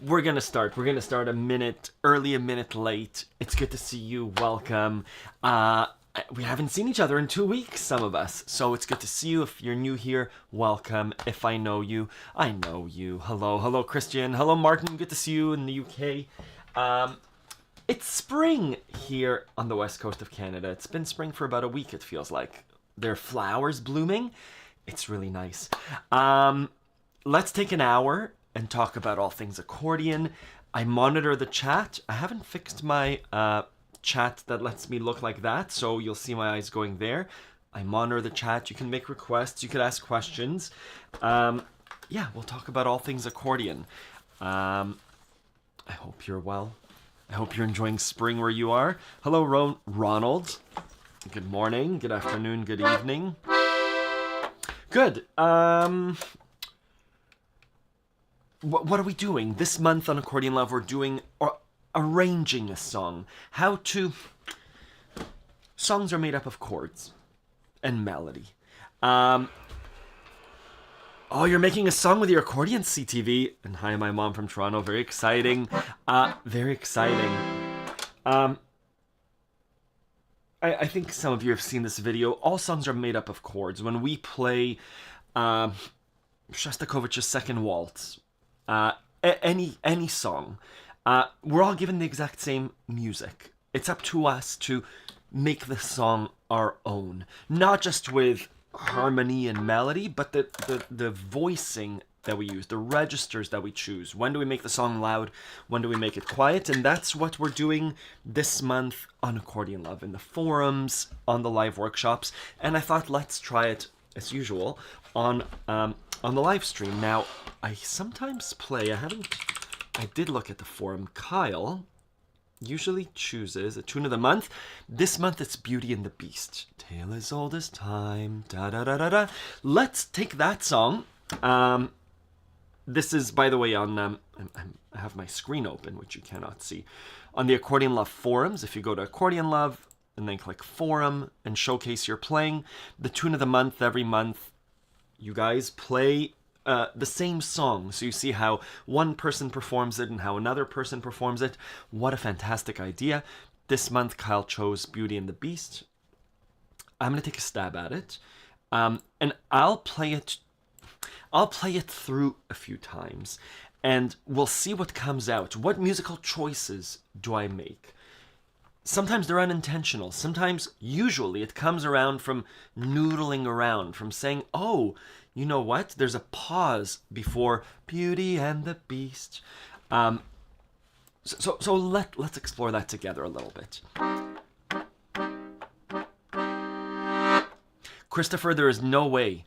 We're gonna start. We're gonna start a minute early, a minute late. It's good to see you. Welcome. We haven't seen each other in 2 weeks, some of us. So it's good to see you. If you're new here, welcome. If I know you, I know you. Hello, hello, Christian. Hello, Martin. Good to see you in the UK. It's spring here on the west coast of Canada. It's been spring for about a week, it feels like. There are flowers blooming. It's really nice. Let's take an hour and talk about all things accordion. I monitor the chat. I haven't fixed my chat that lets me look like that, so you'll see my eyes going there. I monitor the chat. You can make requests. You can ask questions. Yeah, we'll talk about all things accordion. I hope you're well. I hope you're enjoying spring where you are. Hello, Ronald. Good morning, good afternoon, good evening. Good. What are we doing? This month on Accordion Love, we're doing arranging a song. Songs are made up of chords and melody. Oh, you're making a song with your accordion, CTV. And hi, my mom from Toronto. Very exciting. Very exciting. I think some of you have seen this video. All songs are made up of chords. When we play Shostakovich's Second Waltz, any song, we're all given the exact same music. It's up to us to make the song our own, not just with harmony and melody, but the voicing that we use, the registers that we choose. When do we make the song loud? When do we make it quiet? And that's what we're doing this month on Accordion Love, in the forums, on the live workshops. And I thought, let's try it as usual on the live stream. Now, I sometimes play. I did look at the forum. Kyle usually chooses a tune of the month. This month it's Beauty and the Beast. Tale as old as time. Da da da da da. Let's take that song. This is, by the way, on I have my screen open, which you cannot see, on the Accordion Love forums. If you go to Accordion Love and then click forum and showcase your playing, the tune of the month every month, you guys play the same song. So you see how one person performs it and how another person performs it. What a fantastic idea. This month, Kyle chose Beauty and the Beast. I'm going to take a stab at it. And I'll play it through a few times, and we'll see what comes out. What musical choices do I make? Sometimes they're unintentional. Usually it comes around from noodling around, from saying, oh, you know what? There's a pause before Beauty and the Beast. So let's explore that together a little bit. Christopher, there is no way.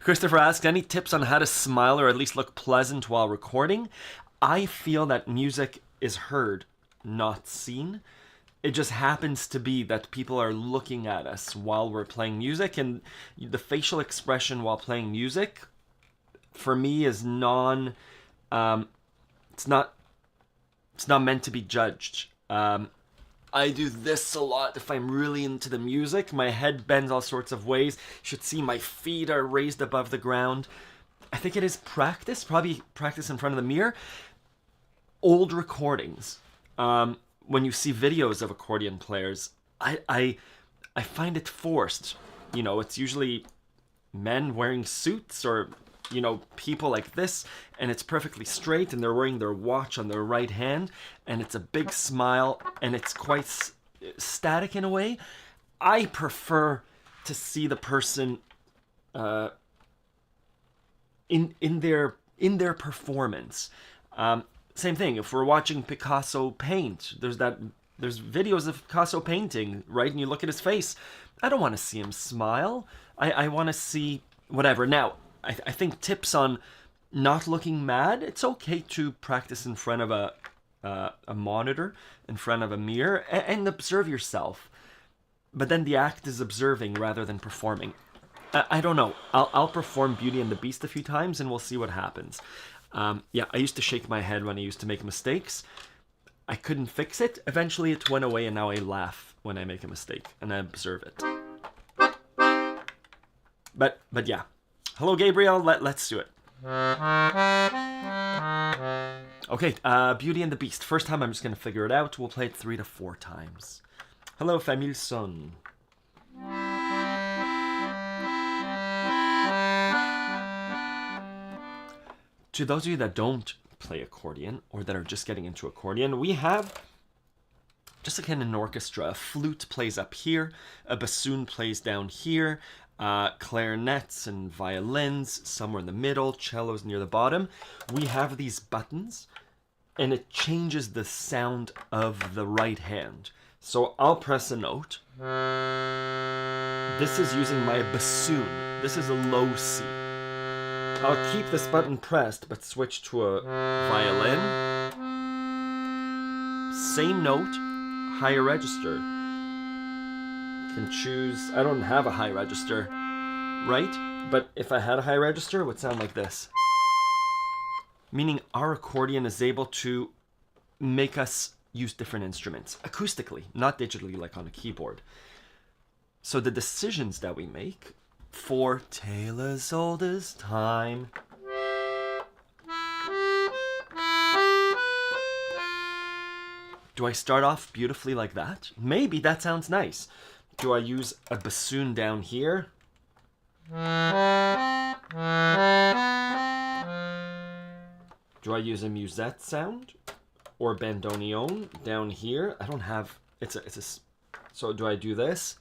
Christopher asks, any tips on how to smile or at least look pleasant while recording? I feel that music is heard, not seen. It just happens to be that people are looking at us while we're playing music, and the facial expression while playing music, for me, is it's not meant to be judged. I do this a lot if I'm really into the music. My head bends all sorts of ways. You should see my feet are raised above the ground. I think it is practice, probably practice in front of the mirror. Old recordings, when you see videos of accordion players, I find it forced. You know, it's usually men wearing suits or, you know, people like this, and it's perfectly straight, and they're wearing their watch on their right hand, and it's a big smile, and it's quite static in a way. I prefer to see the person in their performance. Same thing, if we're watching Picasso paint, there's videos of Picasso painting, right? And you look at his face. I don't want to see him smile. I want to see whatever. Now, I think tips on not looking mad. It's okay to practice in front of a monitor, in front of a mirror, and observe yourself. But then the act is observing rather than performing. I don't know. I'll perform Beauty and the Beast a few times, and we'll see what happens. Yeah, I used to shake my head when I used to make mistakes. I couldn't fix it. Eventually it went away, and now I laugh when I make a mistake, and I observe it. But yeah. Hello, Gabriel. Let's do it. Okay, Beauty and the Beast. First time I'm just going to figure it out. We'll play it 3 to 4 times. Hello, Familson. To those of you that don't play accordion, or that are just getting into accordion, we have, just like in an orchestra, a flute plays up here, a bassoon plays down here, clarinets and violins somewhere in the middle, cellos near the bottom. We have these buttons, and it changes the sound of the right hand. So I'll press a note. This is using my bassoon. This is a low C. I'll keep this button pressed, but switch to a violin. Same note, higher register. Can choose, I don't have a high register, right? But if I had a high register, it would sound like this. Meaning our accordion is able to make us use different instruments acoustically, not digitally like on a keyboard. So the decisions that we make for Tale as Old as Time. Do I start off beautifully like that? Maybe that sounds nice. Do I use a bassoon down here? Do I use a musette sound or bandoneon down here? I don't have, so do I do this?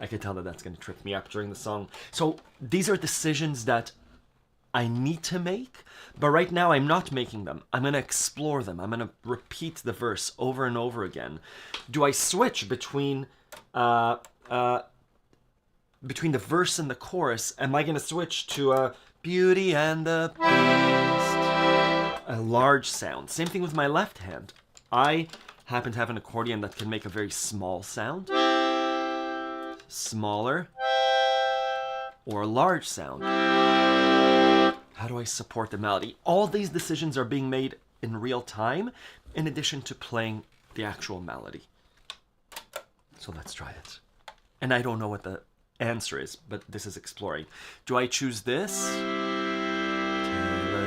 I can tell that that's going to trip me up during the song. So these are decisions that I need to make, but right now I'm not making them. I'm going to explore them. I'm going to repeat the verse over and over again. Do I switch between the verse and the chorus? Am I going to switch to Beauty and the Beast? A large sound. Same thing with my left hand. I happen to have an accordion that can make a very small sound. Smaller. Or a large sound. How do I support the melody? All these decisions are being made in real time, in addition to playing the actual melody. So let's try it. And I don't know what the answer is, but this is exploring. Do I choose this? Tale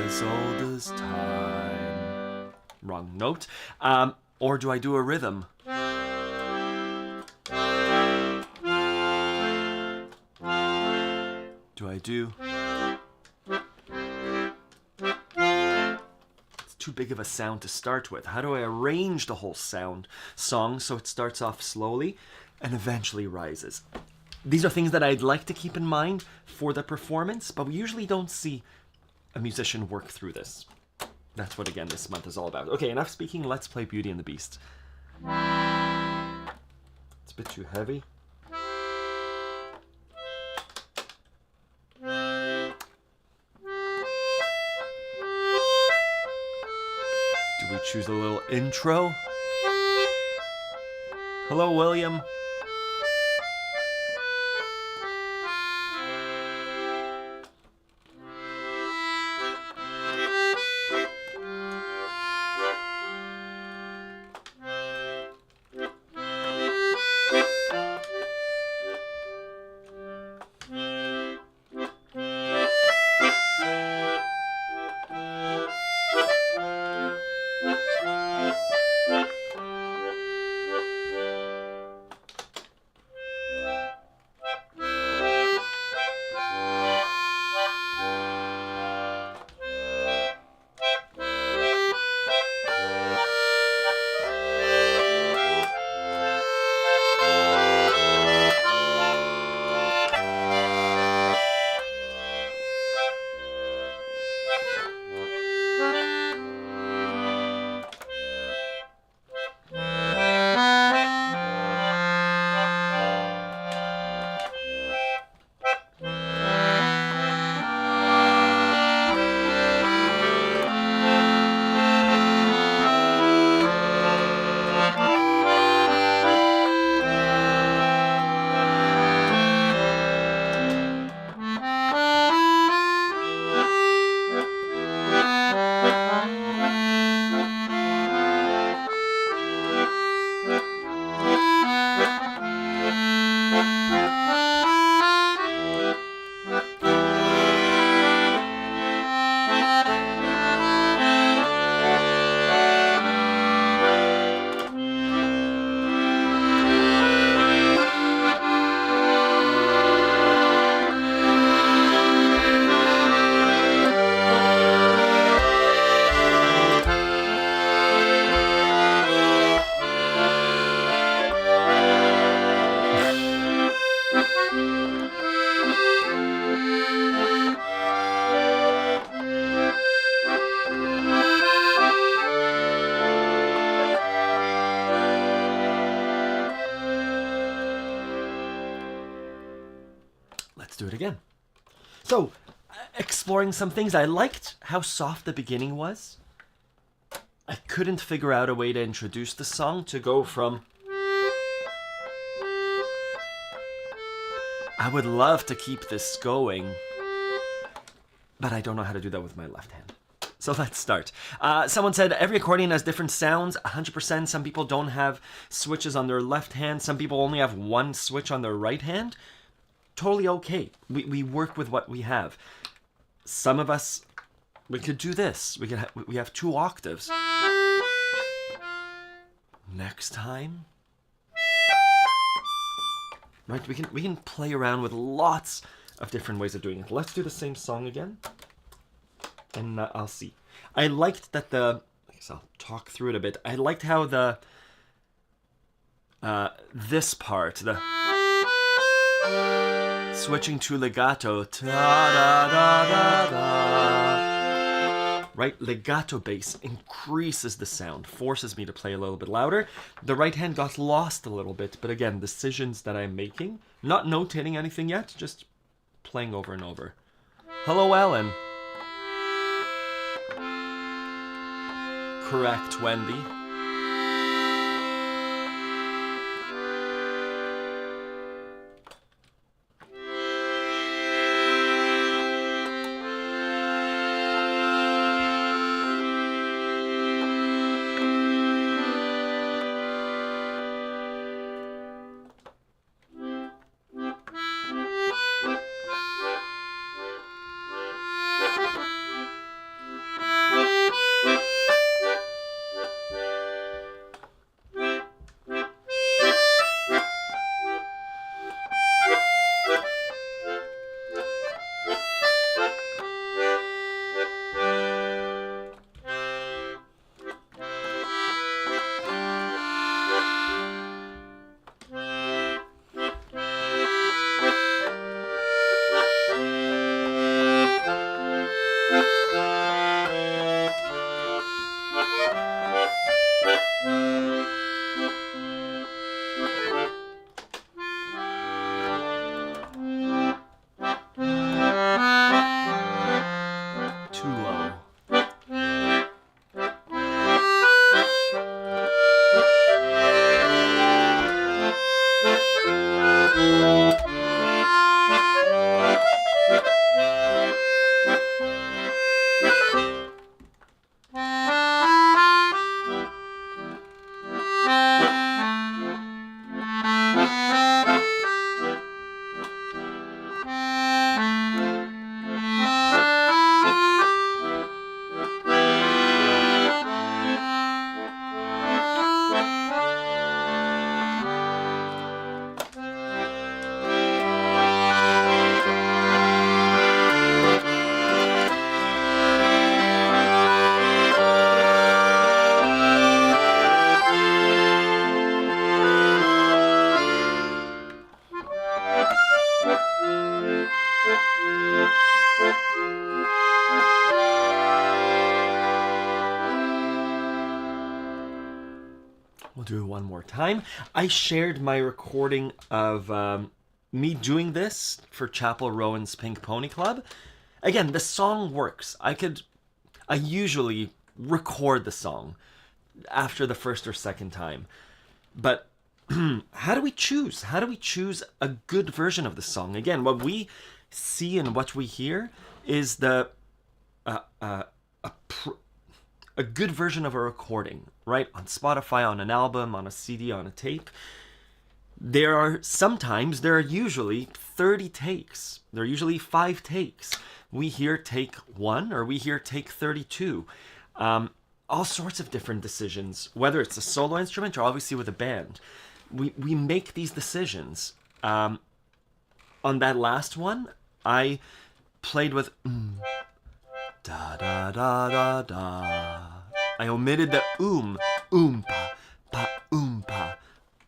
as old as time. Wrong note. Or do I do a rhythm? Do I do... Too big of a sound to start with. How do I arrange the whole song so it starts off slowly and eventually rises? These are things that I'd like to keep in mind for the performance, but we usually don't see a musician work through this. That's what, again, this month is all about. Okay, enough speaking. Let's play Beauty and the Beast. It's a bit too heavy. We choose a little intro. Hello, William. let's do it again. So, exploring some things. I liked how soft the beginning was. I couldn't figure out a way to introduce the song to go from... I would love to keep this going, but I don't know how to do that with my left hand. So let's start. Someone said every accordion has different sounds, 100%. Some people don't have switches on their left hand. Some people only have one switch on their right hand. Totally okay. We work with what we have. Some of us, we could do this. We have 2 octaves. Next time, right? We can play around with lots of different ways of doing it. Let's do the same song again, and I'll see. I liked that I guess I'll talk through it a bit. I liked how this part, the switching to legato, right? Legato bass increases the sound, forces me to play a little bit louder. The right hand got lost a little bit, but again, decisions that I'm making, not notating anything yet, just playing over and over. Hello, Ellen. Correct, Wendy. We'll do it one more time. I shared my recording of me doing this for Chapel Rowan's Pink Pony Club. Again, the song works. I usually record the song after the first or second time. But how do we choose? How do we choose a good version of the song? Again, what we see and what we hear is a good version of a recording, right? On Spotify, on an album, on a CD, on a tape. There are usually 30 takes. There are usually 5 takes. We hear take 1 or we hear take 32. All sorts of different decisions, whether it's a solo instrument or obviously with a band. We make these decisions. On that last one, I played with da da da da da. I omitted the pa, pa.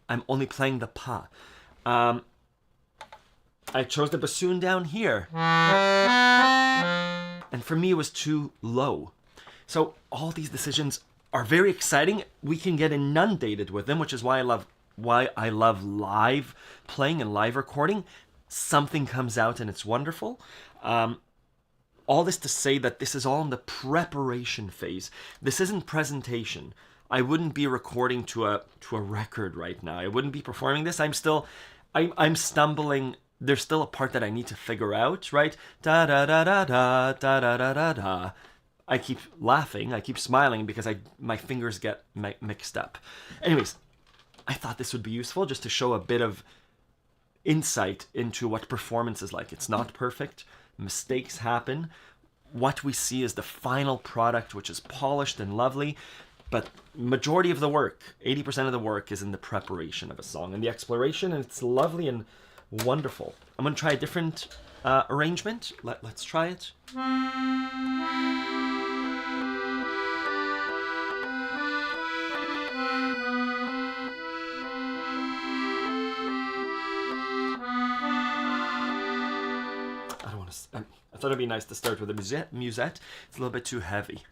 I'm only playing the pa. I chose the bassoon down here. And for me, it was too low. So all these decisions are very exciting. We can get inundated with them, which is why I love live playing and live recording. something comes out and it's wonderful. All this to say that this is all in the preparation phase. This isn't presentation. I wouldn't be recording to a record right now. I wouldn't be performing this. I'm stumbling. There's still a part that I need to figure out, right? Da da da da da da da da da da. I keep laughing. I keep smiling because my fingers get mixed up. Anyways, I thought this would be useful just to show a bit of insight into what performance is like. It's not perfect. Mistakes happen. What we see is the final product, which is polished and lovely. But majority of the work, 80% of the work, is in the preparation of a song and the exploration, and it's lovely and wonderful. I'm going to try a different arrangement. Let's try it. I thought it'd be nice to start with a musette. It's a little bit too heavy.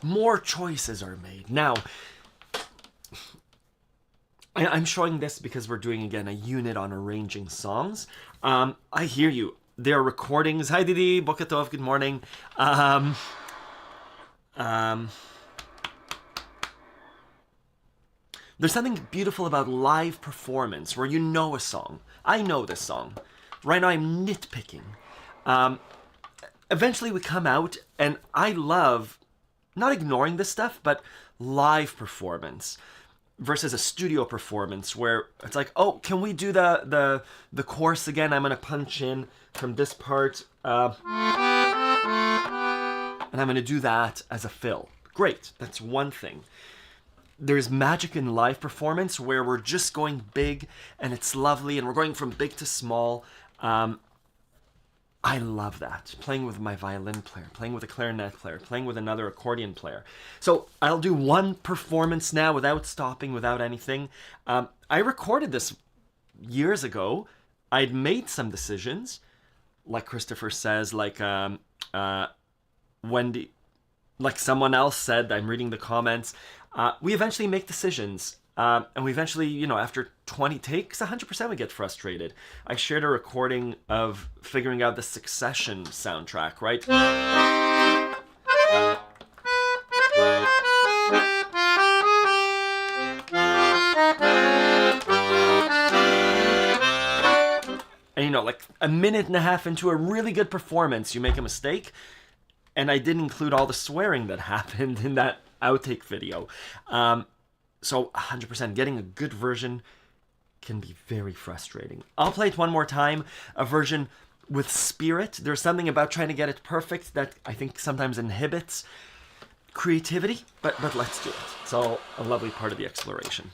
More choices are made. Now, I'm showing this because we're doing, again, a unit on arranging songs. I hear you. There are recordings. Hi, Didi. Boker tov. Good morning. There's something beautiful about live performance where you know a song. I know this song. Right now I'm nitpicking. Eventually we come out, and I love not ignoring this stuff, but live performance versus a studio performance where it's like, oh, can we do the chorus again? I'm gonna punch in from this part, and I'm gonna do that as a fill. Great, that's one thing. There's magic in live performance where we're just going big and it's lovely and we're going from big to small. I love that. Playing with my violin player, playing with a clarinet player, playing with another accordion player. So I'll do one performance now without stopping, without anything. I recorded this years ago. I'd made some decisions, like Christopher says, like Wendy, like someone else said, I'm reading the comments. We eventually make decisions. And we eventually, after 20 takes, 100% we get frustrated. I shared a recording of figuring out the Succession soundtrack, right? like a minute and a half into a really good performance, you make a mistake. And I didn't include all the swearing that happened in that outtake video. So 100%, getting a good version can be very frustrating. I'll play it one more time, a version with spirit. There's something about trying to get it perfect that I think sometimes inhibits creativity, but let's do it. It's all a lovely part of the exploration.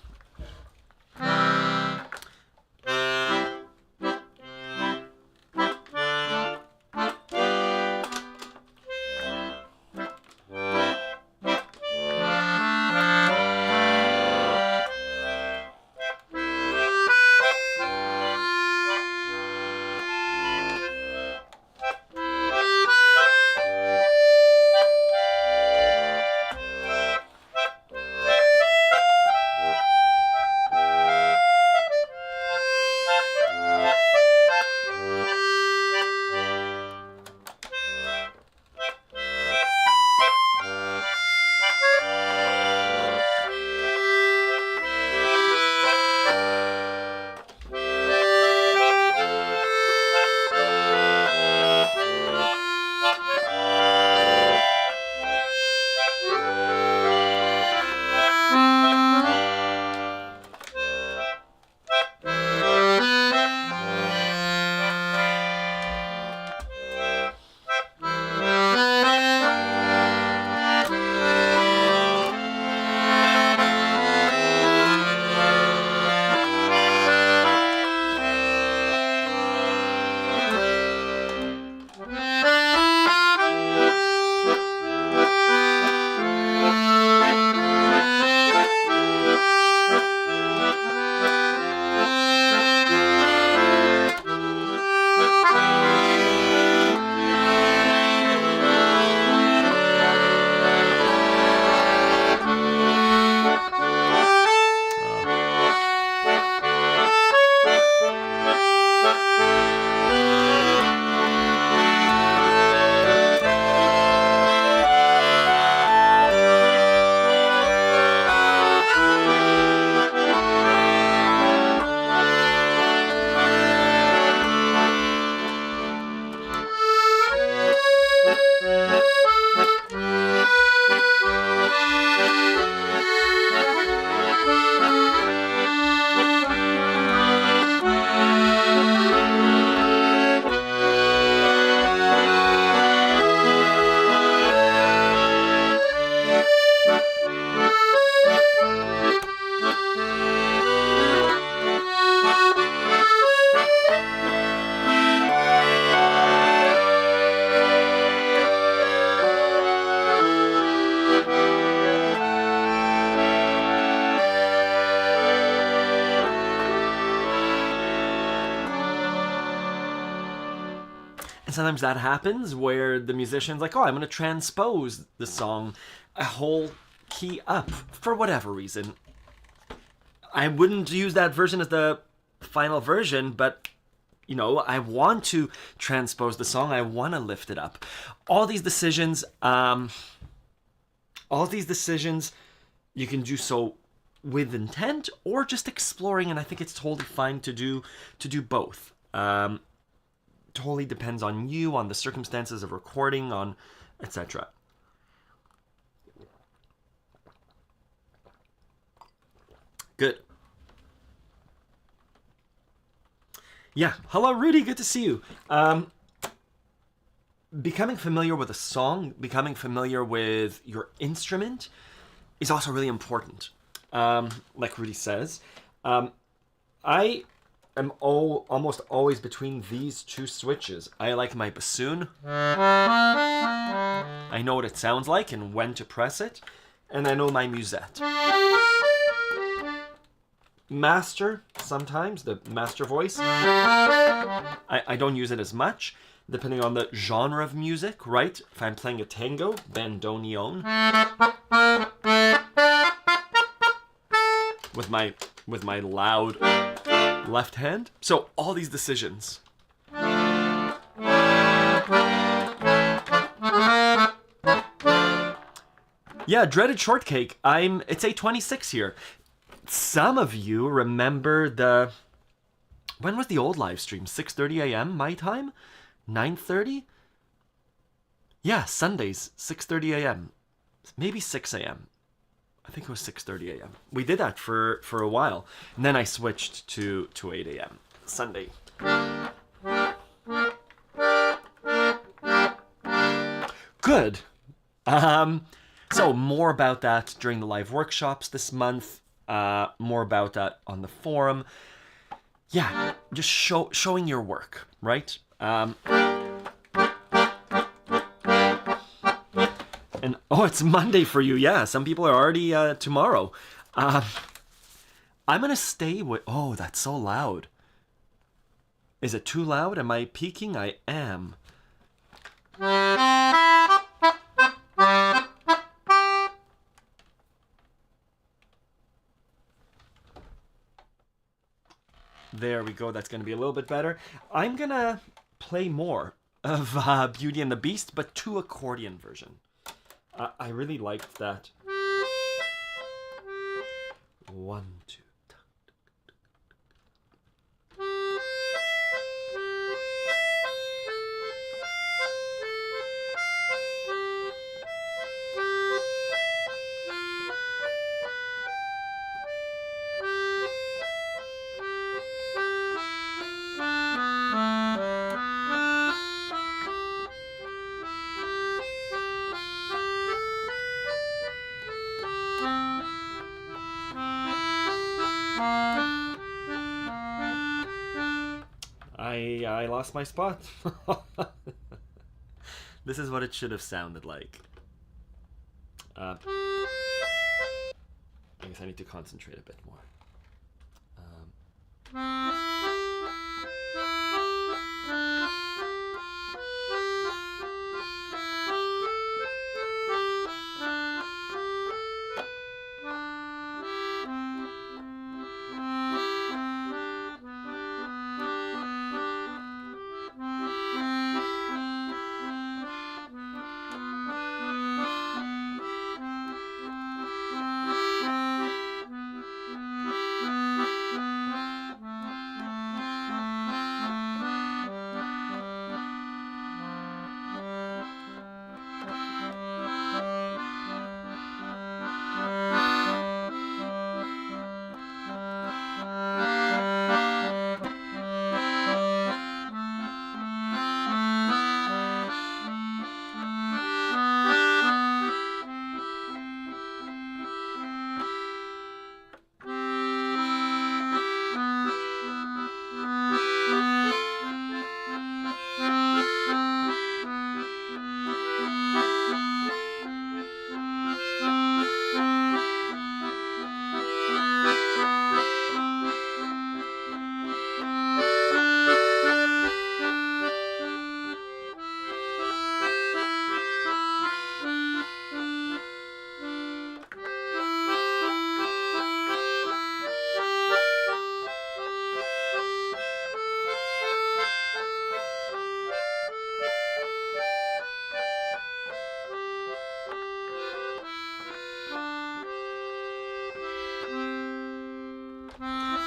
And sometimes that happens where the musician's like, oh, I'm going to transpose the song a whole key up for whatever reason. I wouldn't use that version as the final version, but I want to transpose the song. I want to lift it up. All these decisions, you can do so with intent or just exploring, and I think it's totally fine to do both. Totally depends on you, on the circumstances of recording, on etc. Good. Yeah. Hello, Rudy. Good to see you. Becoming familiar with a song, becoming familiar with your instrument is also really important. Like Rudy says. I am almost always between these two switches. I like my bassoon. I know what it sounds like and when to press it. And I know my musette. Master, sometimes, the master voice. I don't use it as much, depending on the genre of music, right? If I'm playing a tango, bandoneon. With my loud left hand. So all these decisions. Yeah, Dreaded Shortcake. It's a 26 here. Some of you remember When was the old live stream? 6:30 a.m. my time? 9:30? Yeah, Sundays, 6:30 a.m. Maybe 6 a.m. I think it was 6:30 a.m. We did that for a while. And then I switched to 8 a.m. Sunday. Good. So more about that during the live workshops this month. More about that on the forum. Yeah, just showing your work, right? And oh, it's Monday for you. Yeah, some people are already tomorrow. I'm gonna stay with. Oh, that's so loud. Is it too loud? Am I peaking? I am. There we go. That's going to be a little bit better. I'm going to play more of Beauty and the Beast, but to accordion version. I really liked that. 1, 2. I lost my spot. This is what it should have sounded like. I guess I need to concentrate a bit more.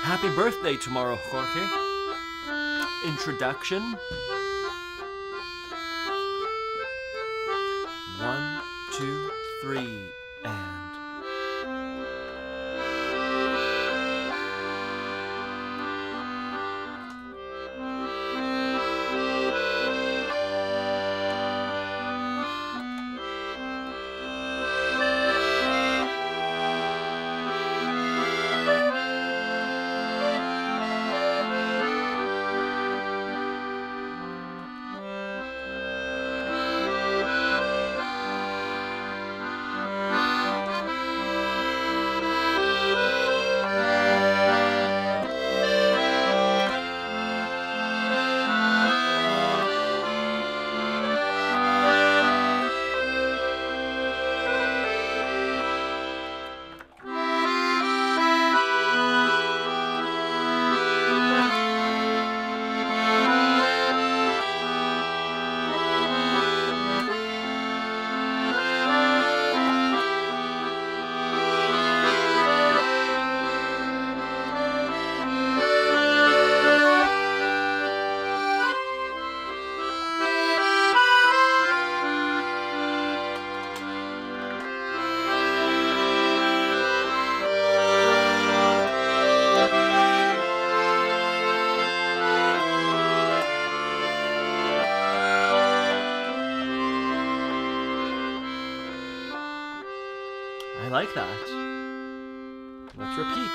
Happy birthday tomorrow, Jorge. Introduction. 1, 2, 3, and... I like that. Let's repeat.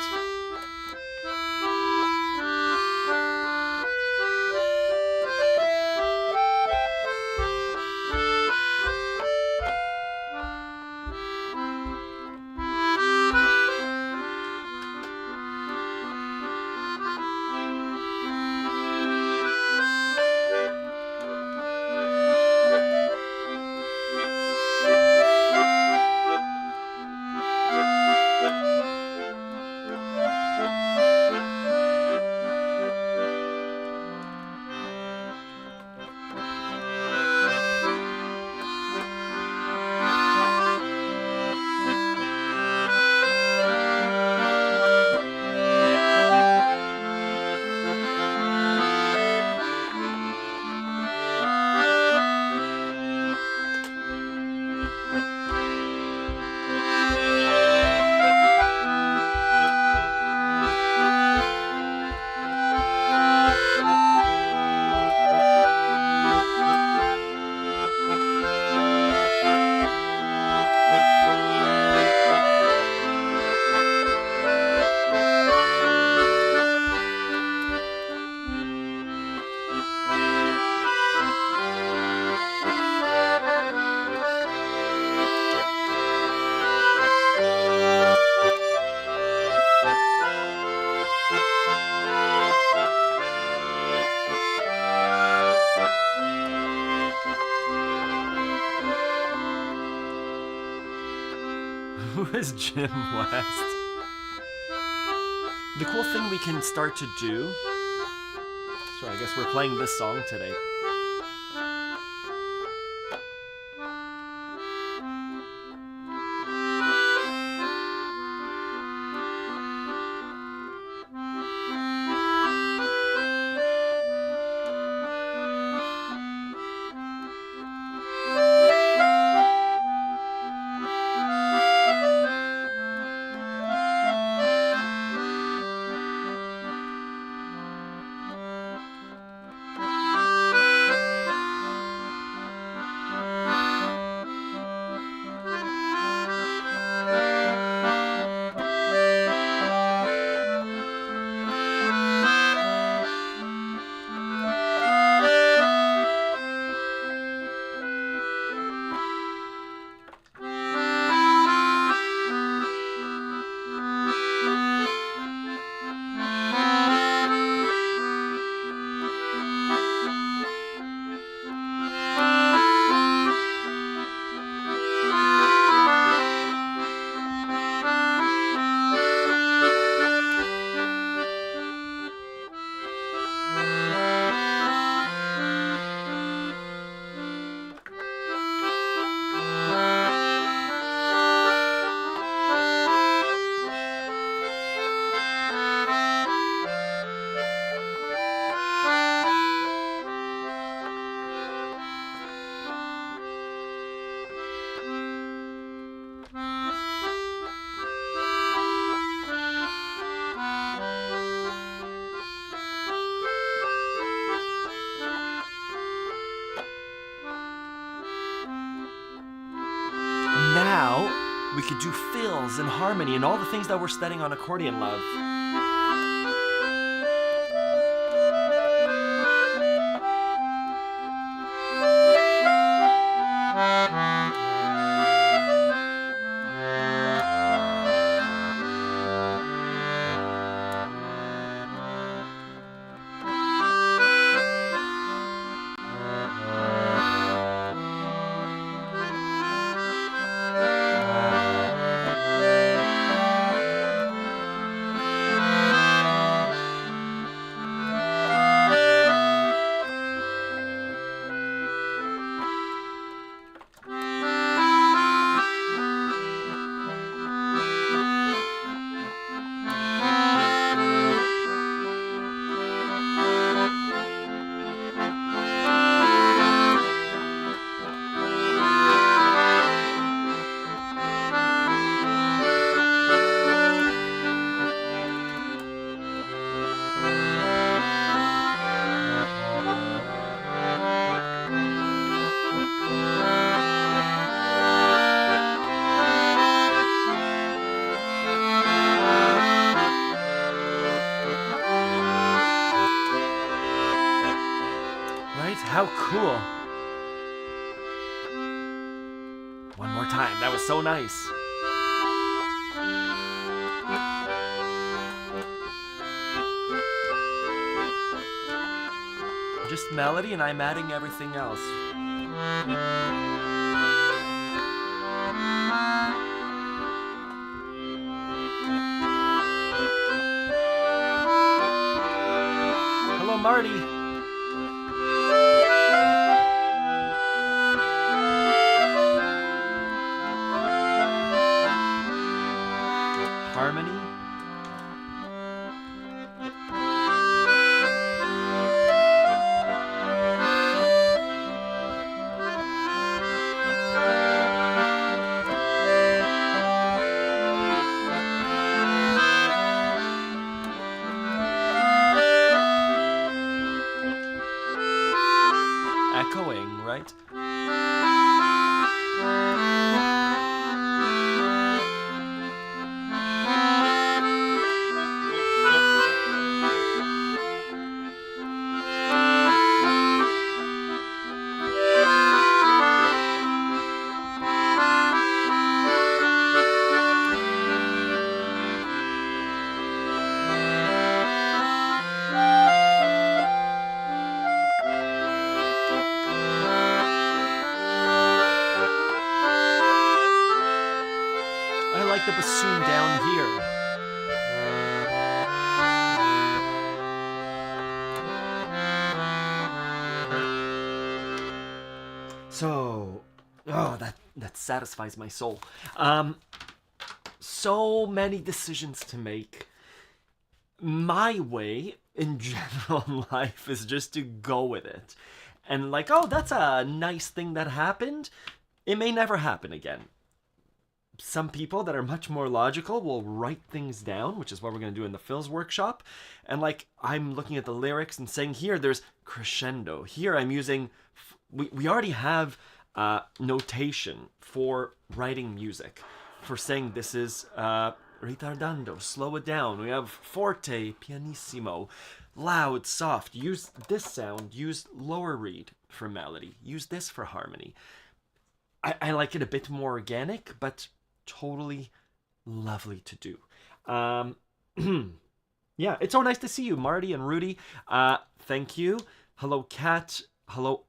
Who is Jim West? The cool thing we can start to do... So I guess we're playing this song today. Now, we could do fills and harmony and all the things that we're studying on Accordion Love. Cool. One more time. That was so nice. Just melody, and I'm adding everything else. Hello, Marty. Harmony. Echoing, right? I like the bassoon down here. So, oh, that satisfies my soul. So many decisions to make. My way in general in life is just to go with it. And like, oh, that's a nice thing that happened. It may never happen again. Some people that are much more logical will write things down, which is what we're going to do in the Phil's workshop. And like, I'm looking at the lyrics and saying, here, there's crescendo. Here, I'm using, we already have notation for writing music, for saying this is ritardando, slow it down. We have forte, pianissimo, loud, soft. Use this sound, use lower reed for melody, use this for harmony. I like it a bit more organic, but totally lovely to do. Yeah, it's so nice to see you, Marty and Rudy. Thank you. Hello, Kat. Hello,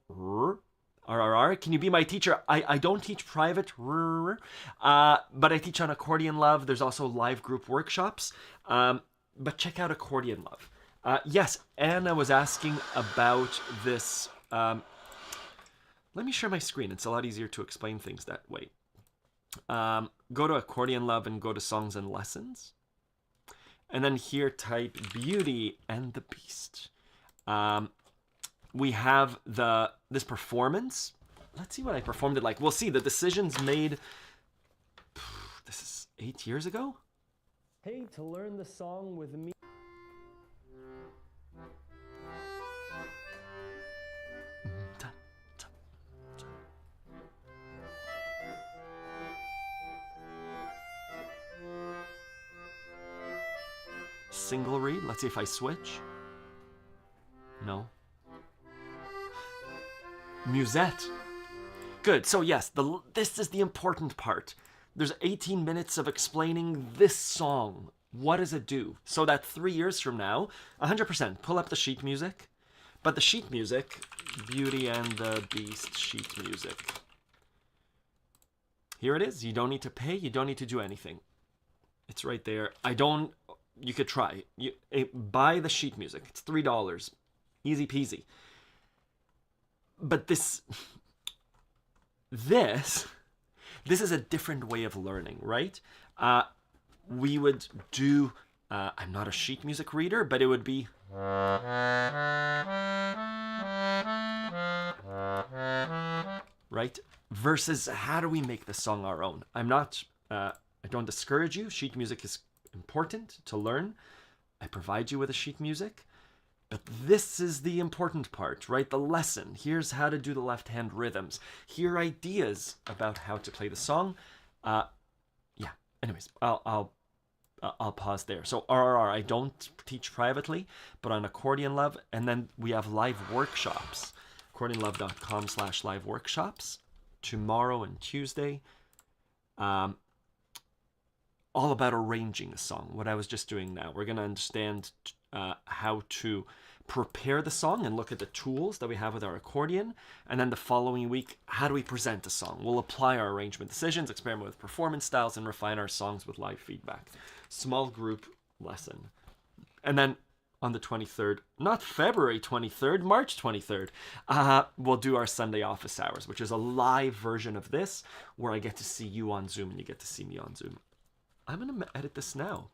RRR. Can you be my teacher? I don't teach private, but I teach on Accordion Love. There's also live group workshops. But check out Accordion Love. Yes, Anna was asking about this. Let me share my screen. It's a lot easier to explain things that way. Go to Accordion Love and go to Songs and Lessons. And then here type Beauty and the Beast. We have this performance. Let's see what I performed it like. We'll see the decisions made. This is 8 years ago. Hey, to learn the song with me. Single read. Let's see if I switch. No. Musette. Good. So yes, this is the important part. There's 18 minutes of explaining this song. What does it do? So that 3 years from now, 100%, pull up the sheet music. But the sheet music, Beauty and the Beast sheet music. Here it is. You don't need to pay. You don't need to do anything. It's right there. You could try. Buy the sheet music. It's $3. Easy peasy. But this is a different way of learning, right? We would do, I'm not a sheet music reader, but it would be, right? Versus how do we make the song our own? I don't discourage you. Sheet music is important to learn. I provide you with a sheet music. But this is the important part, right? The lesson. Here's how to do the left-hand rhythms. Here are ideas about how to play the song. Yeah. Anyways, I'll pause there. So RRR, I don't teach privately, but on Accordion Love, and then we have live workshops. accordionlove.com/live workshops tomorrow and Tuesday. All about arranging a song, what I was just doing now. We're going to understand how to prepare the song and look at the tools that we have with our accordion. And then the following week, how do we present a song? We'll apply our arrangement decisions, experiment with performance styles, and refine our songs with live feedback. Small group lesson. And then on the 23rd, not February 23rd, March 23rd, we'll do our Sunday office hours, which is a live version of this where I get to see you on Zoom and you get to see me on Zoom. I'm going to edit this now.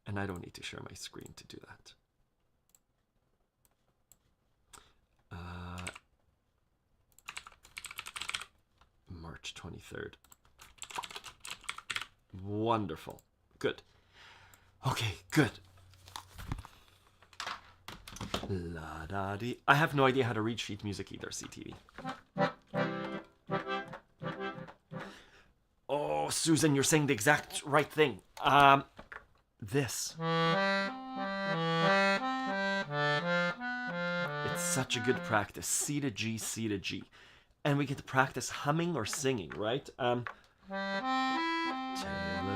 And I don't need to share my screen to do that. March 23rd. Wonderful. Good. Okay, good. La da dee. I have no idea how to read sheet music either, CTV. Oh, Susan, you're saying the exact right thing. This. It's such a good practice. C to G, C to G. And we get to practice humming or singing, right? Tale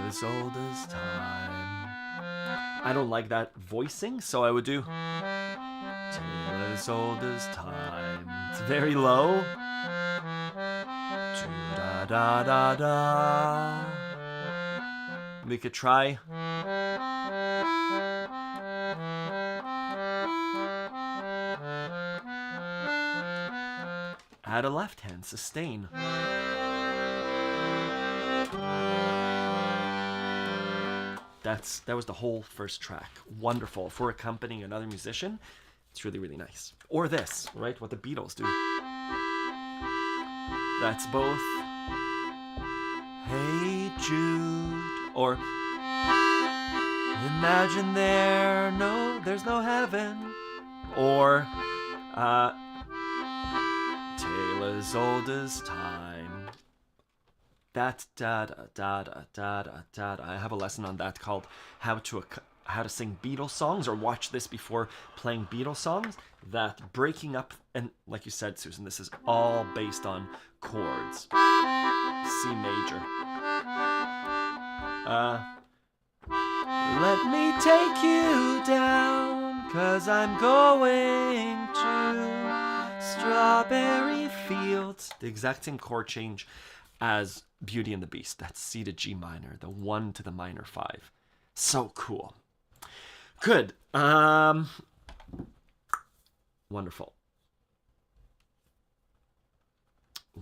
as old as time. I don't like that voicing, so I would do tale as old as time. It's very low. Da da da da. We could try. Add a left hand, sustain. That was the whole first track. Wonderful. For accompanying another musician, it's really, really nice. Or this, right? What the Beatles do. That's both Hey Jude or Imagine there's no heaven, or Tale as old as time. That's da da da da da da da. I have a lesson on that called how to sing Beatles songs, or watch this before playing Beatles songs. That breaking up, and like you said, Susan, this is all based on chords. C major. Let me take you down, 'cause I'm going to strawberry fields. The exact same chord change as Beauty and the Beast. That's C to G minor, the 1 to the minor 5. So cool. Good. Wonderful.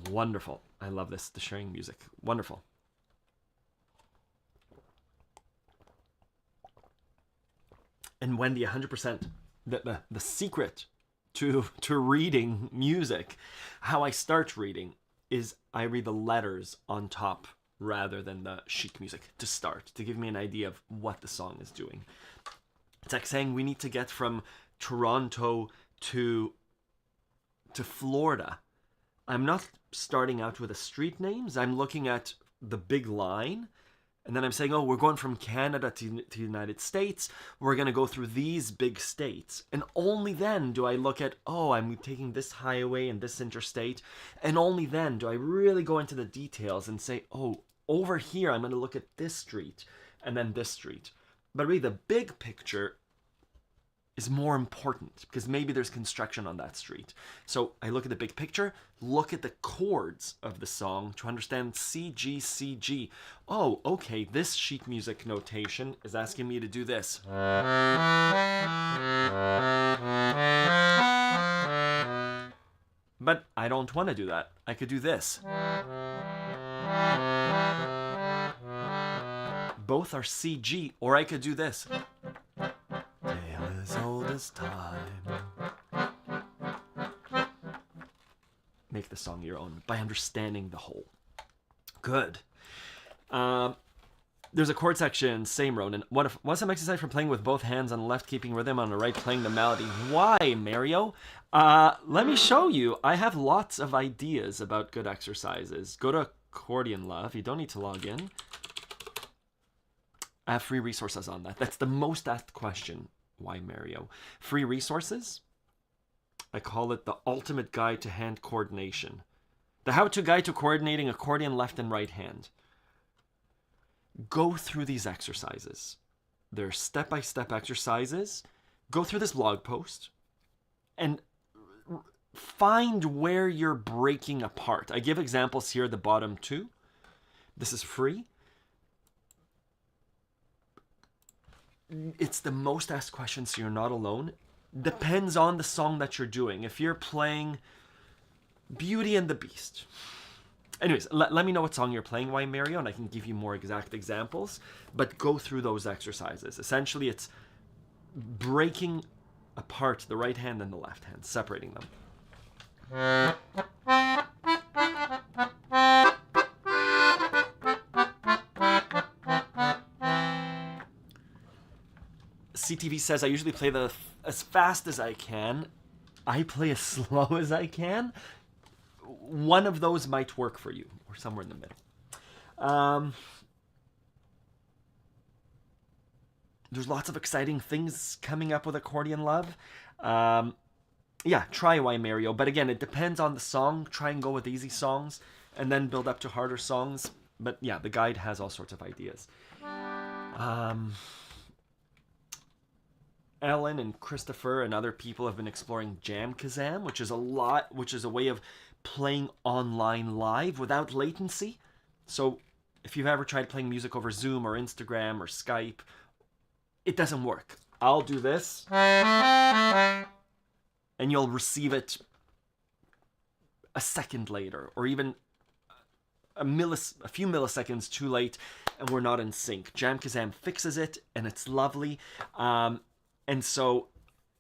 Wonderful. I love this, the sharing music. Wonderful. And Wendy, 100%, the secret to reading music, how I start reading, is I read the letters on top rather than the sheet music to start, to give me an idea of what the song is doing. It's like saying we need to get from Toronto to Florida. I'm not starting out with the street names. I'm looking at the big line, and then I'm saying, oh, we're going from Canada to the United States. We're going to go through these big states. And only then do I look at, oh, I'm taking this highway and this interstate. And only then do I really go into the details and say, oh, over here, I'm going to look at this street and then this street. But really, the big picture is more important because maybe there's construction on that street. So I look at the big picture, look at the chords of the song to understand C, G, C, G. Oh, okay, this sheet music notation is asking me to do this. But I don't want to do that. I could do this. Both are C, G, or I could do this. As old as time. Make the song your own by understanding the whole. Good. There's a chord section, same road. And what's some exercise for playing with both hands on the left, keeping rhythm, on the right, playing the melody? Why, Mario? Let me show you. I have lots of ideas about good exercises. Go to Accordion Love. You don't need to log in. I have free resources on that. That's the most asked question. Why, Mario? Free resources. I call it the ultimate guide to hand coordination. The how-to guide to coordinating accordion left and right hand. Go through these exercises. They're step-by-step exercises. Go through this blog post and find where you're breaking apart. I give examples here at the bottom too. This is free. It's the most asked question, so you're not alone. Depends on the song that you're doing. If you're playing Beauty and the Beast. Anyways, let me know what song you're playing, Why Mario, and I can give you more exact examples. But go through those exercises. Essentially, it's breaking apart the right hand and the left hand, separating them. CTV says, I usually play as fast as I can. I play as slow as I can. One of those might work for you, or somewhere in the middle. There's lots of exciting things coming up with Accordion Love. Yeah, try Why Mario. But again, it depends on the song. Try and go with easy songs, and then build up to harder songs. But yeah, the guide has all sorts of ideas. Ellen and Christopher and other people have been exploring Jam Kazam, which is a way of playing online live without latency. So if you've ever tried playing music over Zoom or Instagram or Skype, it doesn't work. I'll do this, and you'll receive it a second later, or even a few milliseconds too late, and we're not in sync. Jam Kazam fixes it, and it's lovely. And so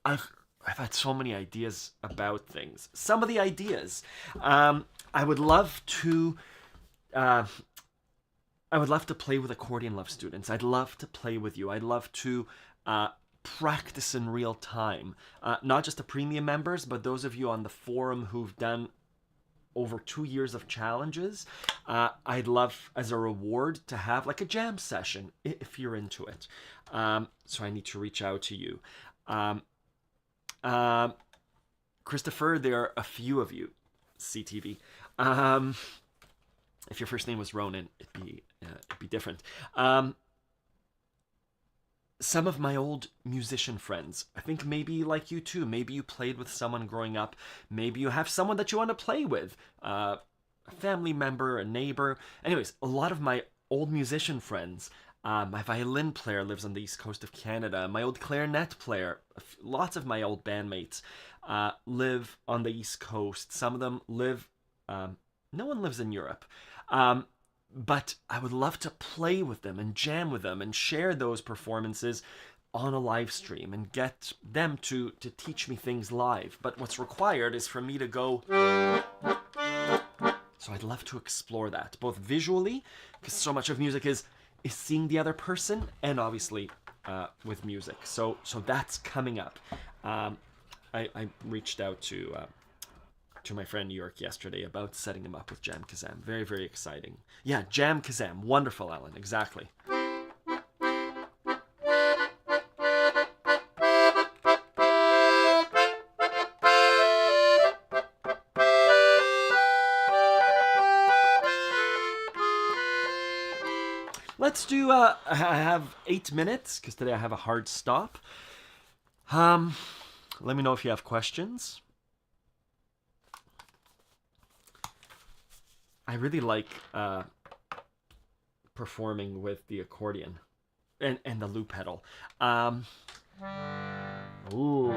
I've had so many ideas about things. Some of the ideas, I would love to play with Accordion Love students. I'd love to play with you. I'd love to practice in real time. Not just the premium members, but those of you on the forum who've done over 2 years of challenges. I'd love, as a reward, to have like a jam session if you're into it. So I need to reach out to you. Christopher, there are a few of you, CTV. If your first name was Ronan, it'd be different. Some of my old musician friends, I think maybe like you too, maybe you played with someone growing up, maybe you have someone that you want to play with, a family member, a neighbor. Anyways, a lot of my old musician friends, my violin player lives on the east coast of Canada, my old clarinet player, lots of my old bandmates live on the east coast. Some of them live, no one lives in Europe. But I would love to play with them and jam with them and share those performances on a live stream and get them to teach me things live. But what's required is for me to go. So I'd love to explore that, both visually, because so much of music is seeing the other person, and obviously with music. So that's coming up. I reached out to my friend New York yesterday about setting him up with Jam Kazam. Very, very exciting. Yeah, Jam Kazam. Wonderful, Alan. Exactly. Let's do, I have 8 minutes, because today I have a hard stop. Let me know if you have questions. I really like performing with the accordion and the loop pedal. Ooh,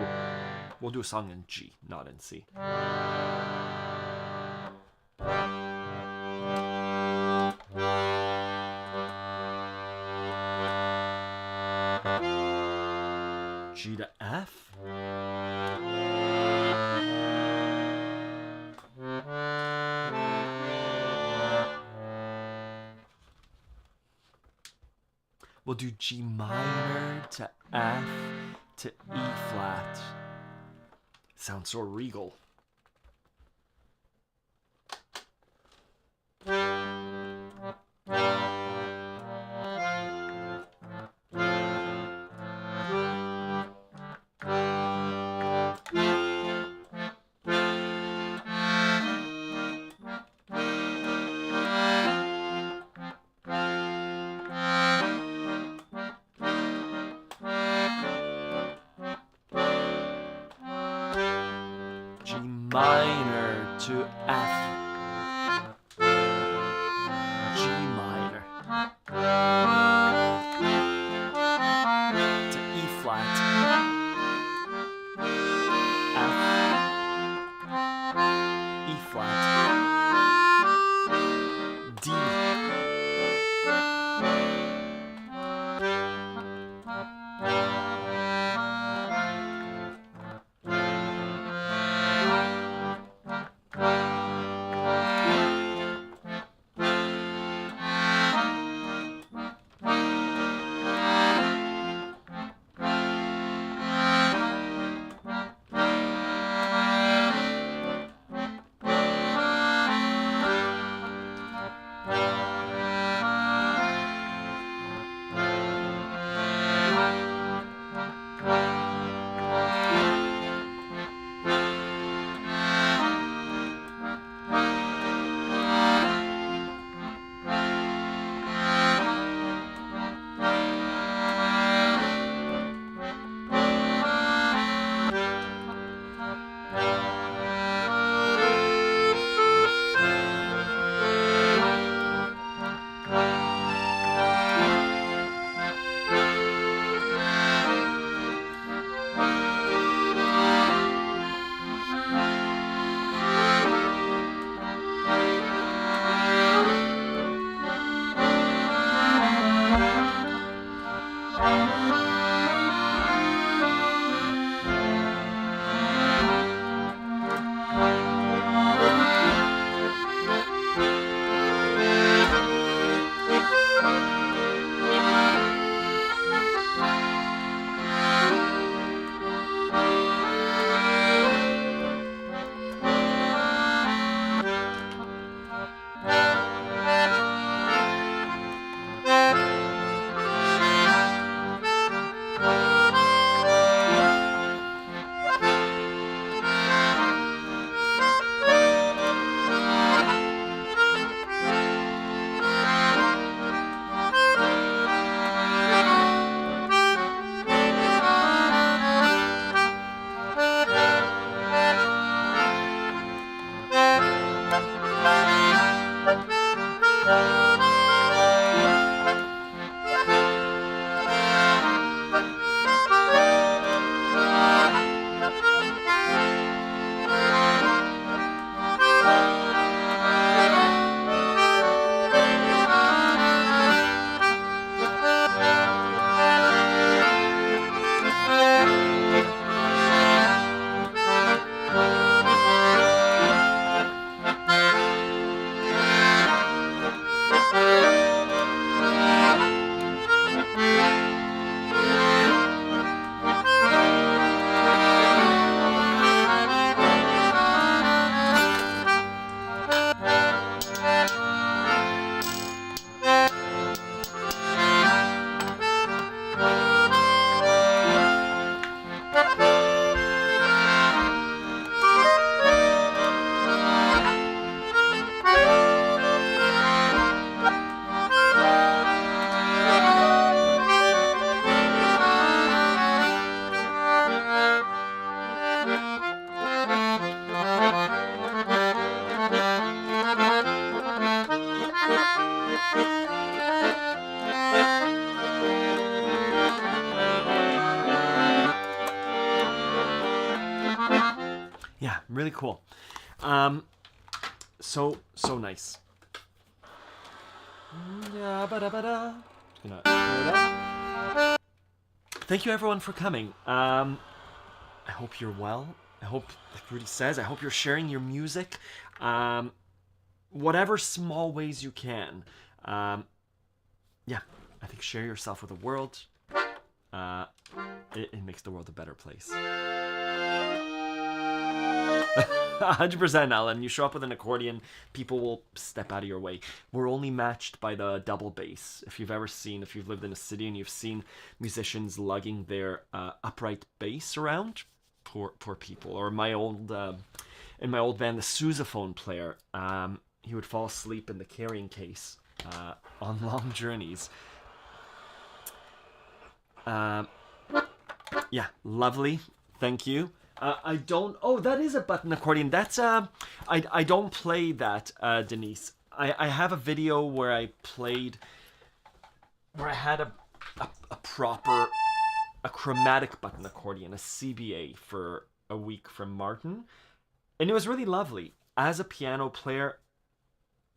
we'll do a song in G, not in C. G to F. We'll do G minor to F to E flat. Sounds so regal. minor to F, G minor to E flat, F, E flat, D, Yeah, really cool. So nice. Thank you everyone for coming. I hope you're well. I hope, like Rudy says, I hope you're sharing your music, whatever small ways you can. Yeah, I think share yourself with the world. It makes the world a better place. 100%, Alan. You show up with an accordion, people will step out of your way. We're only matched by the double bass. If you've lived in a city and you've seen musicians lugging their upright bass around, poor people. Or in my old band, the sousaphone player, he would fall asleep in the carrying case on long journeys. Yeah, lovely. Thank you. I don't. Oh, that is a button accordion. That's I don't play that, Denise. I have a video where I played, where I had a proper, a chromatic button accordion, a CBA for a week from Martin, and it was really lovely. As a piano player,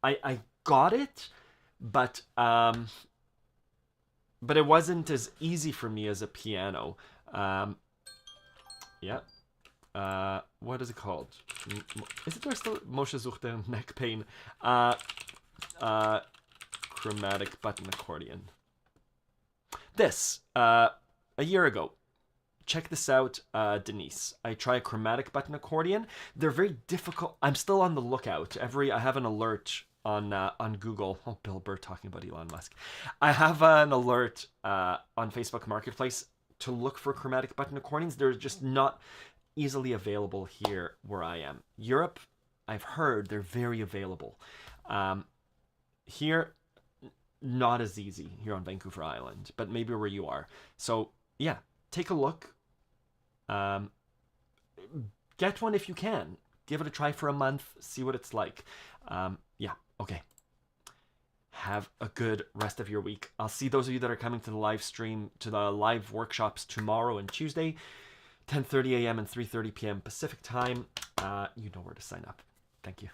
I got it, but it wasn't as easy for me as a piano. Yeah. What is it called? Is it there still? Moshe sucht neck pain. Chromatic button accordion. This, a year ago. Check this out, Denise. I try a chromatic button accordion. They're very difficult. I'm still on the lookout. I have an alert on Google. Oh, Bill Burr talking about Elon Musk. I have an alert on Facebook Marketplace to look for chromatic button accordions. They're just not easily available here where I am. Europe, I've heard they're very available. Here, not as easy here on Vancouver Island, but maybe where you are. So yeah, take a look. Get one if you can. Give it a try for a month. See what it's like. Yeah, okay. Have a good rest of your week. I'll see those of you that are coming to the live stream, to the live workshops tomorrow and Tuesday, 10:30 a.m. and 3:30 p.m. Pacific time. You know where to sign up. Thank you.